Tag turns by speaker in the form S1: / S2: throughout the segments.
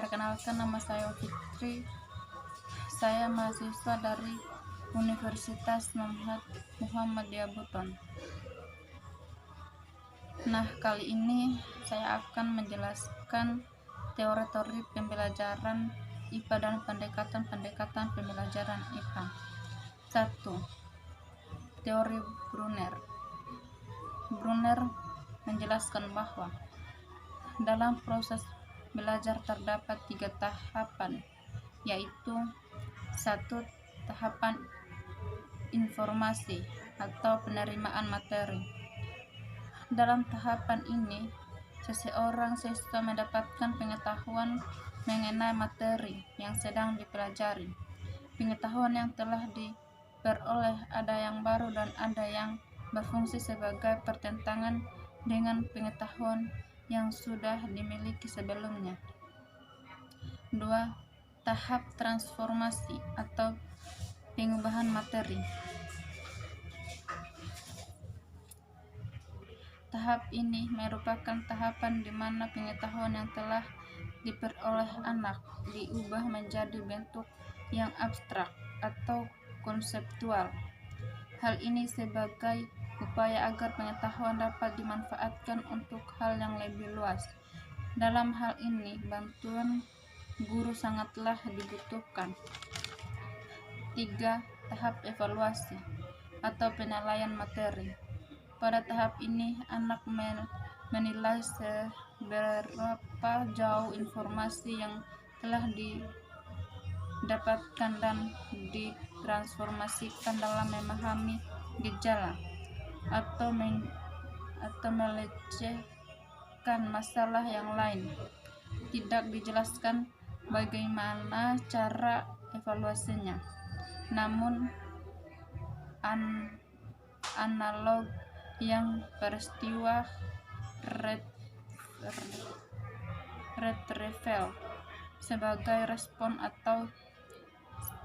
S1: Perkenalkan, nama saya Fitri. Saya mahasiswa dari Universitas Muhammadiyah Buton. Nah, kali ini saya akan menjelaskan teori-teori pembelajaran IPA dan pendekatan pembelajaran IPA. 1. Teori Brunner. Brunner menjelaskan bahwa dalam proses belajar terdapat 3 tahapan, yaitu 1. Tahapan informasi atau penerimaan materi. Dalam tahapan ini, seseorang siswa mendapatkan pengetahuan mengenai materi yang sedang dipelajari. Pengetahuan yang telah diperoleh ada yang baru dan ada yang berfungsi sebagai pertentangan dengan pengetahuan yang sudah dimiliki sebelumnya. 2. Tahap transformasi atau pengubahan materi. Tahap ini merupakan tahapan di mana pengetahuan yang telah diperoleh anak diubah menjadi bentuk yang abstrak atau konseptual. Hal ini sebagai upaya agar pengetahuan dapat dimanfaatkan untuk hal yang lebih luas. Dalam hal ini, bantuan guru sangatlah dibutuhkan. 3. Tahap evaluasi atau penilaian materi. Pada tahap ini, anak menilai seberapa jauh informasi yang telah didapatkan dan ditransformasikan dalam memahami gejala atau melecehkan masalah yang lain. Tidak dijelaskan bagaimana cara evaluasinya, namun analog yang peristiwa retrieval sebagai respon atau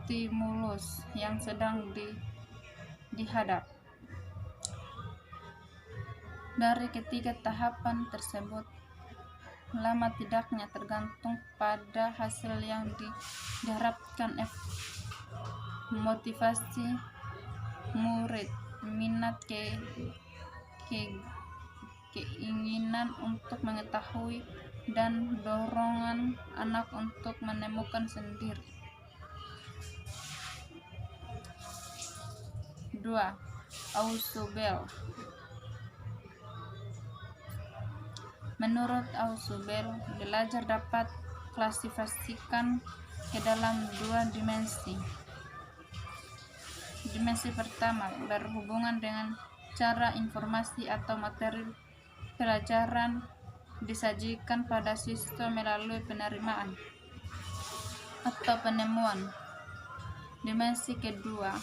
S1: stimulus yang sedang dihadap. Dari ketiga tahapan tersebut, lama tidaknya tergantung pada hasil yang diharapkan. Motivasi murid, minat, keinginan untuk mengetahui, dan dorongan anak untuk menemukan sendiri. 2. Ausubel. Menurut Ausubel, belajar dapat klasifikasikan ke dalam 2 dimensi. Dimensi pertama berhubungan dengan cara informasi atau materi pelajaran disajikan pada siswa melalui penerimaan atau penemuan. Dimensi kedua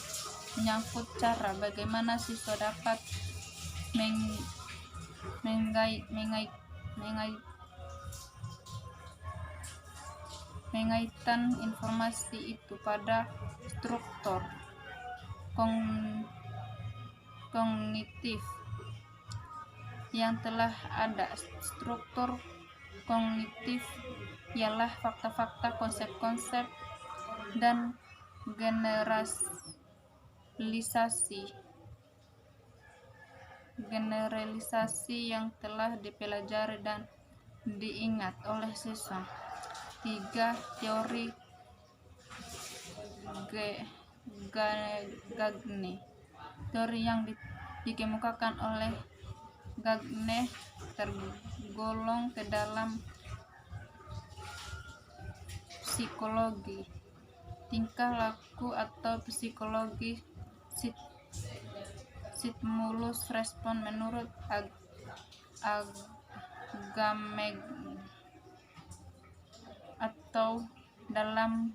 S1: menyangkut cara bagaimana siswa dapat mengaitkan informasi itu pada struktur kognitif yang telah ada. Struktur kognitif ialah fakta-fakta, konsep-konsep, dan generalisasi yang telah dipelajari dan diingat oleh siswa. 3. Teori Gagne. Teori yang dikemukakan oleh Gagne tergolong ke dalam psikologi tingkah laku atau psikologi stimulus respon. Menurut Gagne atau dalam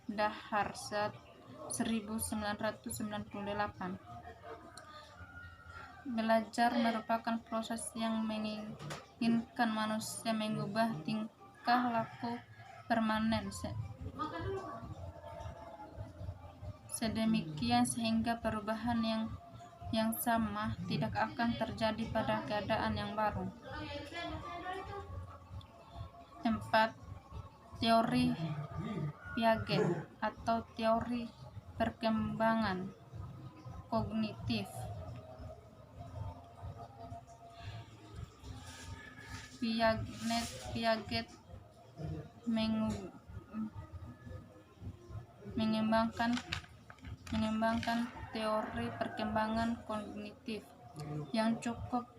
S1: Daharsat 1998, belajar merupakan proses yang menginginkan manusia mengubah tingkah laku permanen sedemikian sehingga perubahan yang sama tidak akan terjadi pada keadaan yang baru. 4. Teori Piaget atau teori perkembangan kognitif. Piaget mengembangkan teori perkembangan kognitif yang cukup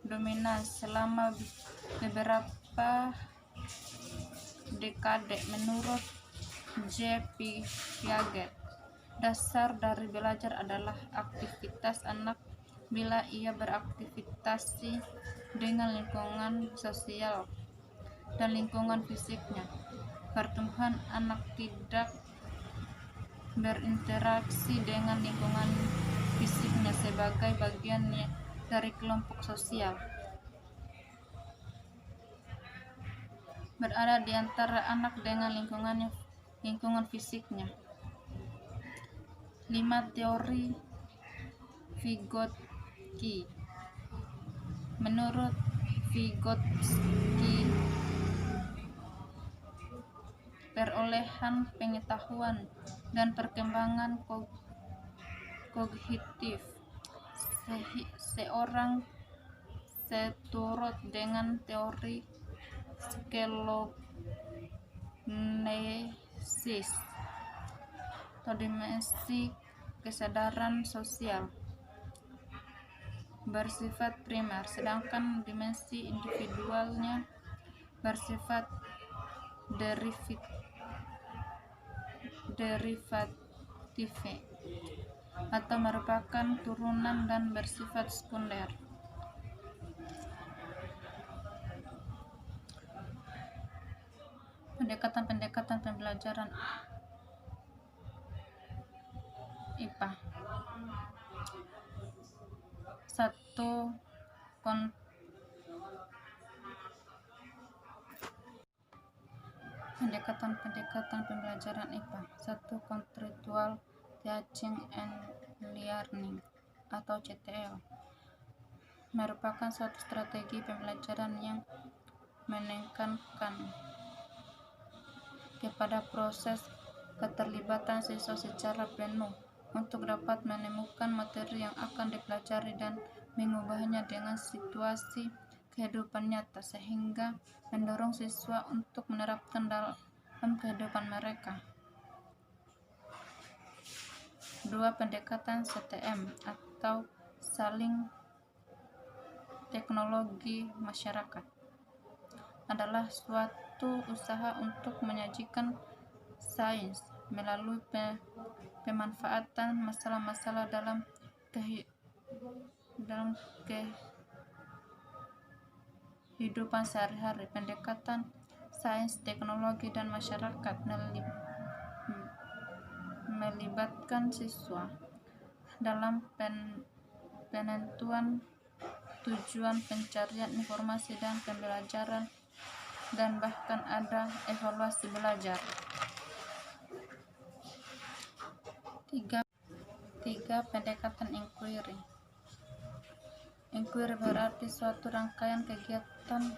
S1: dominan selama beberapa dekade. Menurut J. Piaget, dasar dari belajar adalah aktivitas anak bila ia beraktivitas dengan lingkungan sosial dan lingkungan fisiknya. Pertumbuhan anak tidak berinteraksi dengan lingkungan fisiknya sebagai bagian dari kelompok sosial, berada di antara anak dengan lingkungan fisiknya. 5. Teori Vygotsky. Menurut Vygotsky, perolehan pengetahuan dan perkembangan kognitif seorang seturut dengan teori skelogenesis atau dimensi kesadaran sosial bersifat primer, sedangkan dimensi individualnya bersifat derivatif atau merupakan turunan dan bersifat sekunder. Pendekatan pembelajaran IPA. 1. Pendekatan pembelajaran IPA. 1. Contextual Teaching and Learning atau CTL merupakan suatu strategi pembelajaran yang menekankan kepada proses keterlibatan siswa secara penuh untuk dapat menemukan materi yang akan dipelajari dan mengubahnya dengan situasi kehidupan nyata, sehingga mendorong siswa untuk menerapkan dalam kehidupan mereka. 2. Pendekatan STM atau saling teknologi masyarakat adalah suatu usaha untuk menyajikan sains melalui pemanfaatan masalah-masalah dalam kehidupan sehari-hari. Pendekatan sains, teknologi, dan masyarakat melibatkan siswa dalam penentuan tujuan, pencarian informasi dan pembelajaran, dan bahkan ada evaluasi belajar. 3. Pendekatan inquiry. Inquiry berarti suatu rangkaian kegiatan. 3.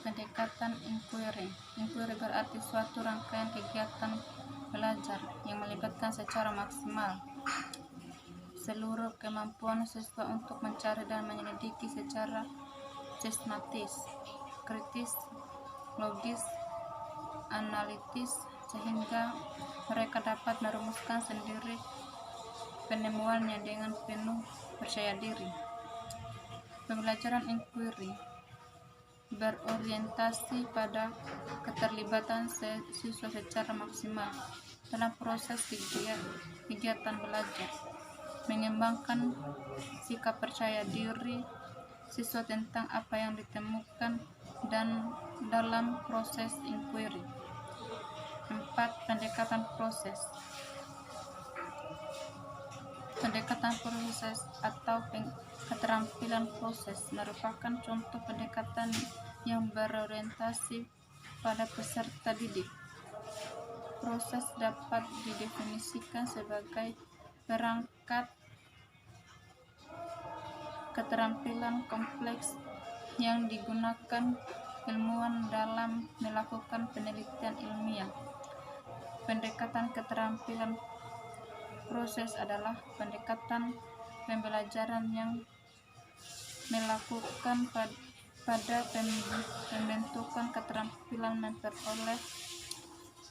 S1: Pendekatan inquiry. Inquiry berarti suatu rangkaian kegiatan belajar yang melibatkan secara maksimal seluruh kemampuan siswa untuk mencari dan menyelidiki secara sistematis, kritis, logis, analitis, sehingga mereka dapat merumuskan sendiri penemuannya dengan penuh percaya diri. Pembelajaran inquiry berorientasi pada keterlibatan siswa secara maksimal dalam proses kegiatan belajar, mengembangkan sikap percaya diri siswa tentang apa yang ditemukan dan dalam proses inquiry. 4. Pendekatan proses. Pendekatan proses atau keterampilan proses merupakan contoh pendekatan yang berorientasi pada peserta didik. Proses dapat didefinisikan sebagai perangkat keterampilan kompleks yang digunakan ilmuwan dalam melakukan penelitian ilmiah. Pendekatan keterampilan proses adalah pendekatan pembelajaran yang melakukan pada pembentukan keterampilan memperoleh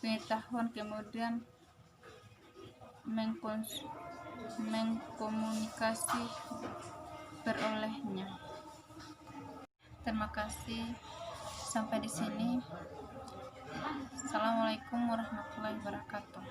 S1: pengetahuan kemudian mengkomunikasi perolehnya. Terima kasih. Sampai di sini. Assalamualaikum warahmatullahi wabarakatuh.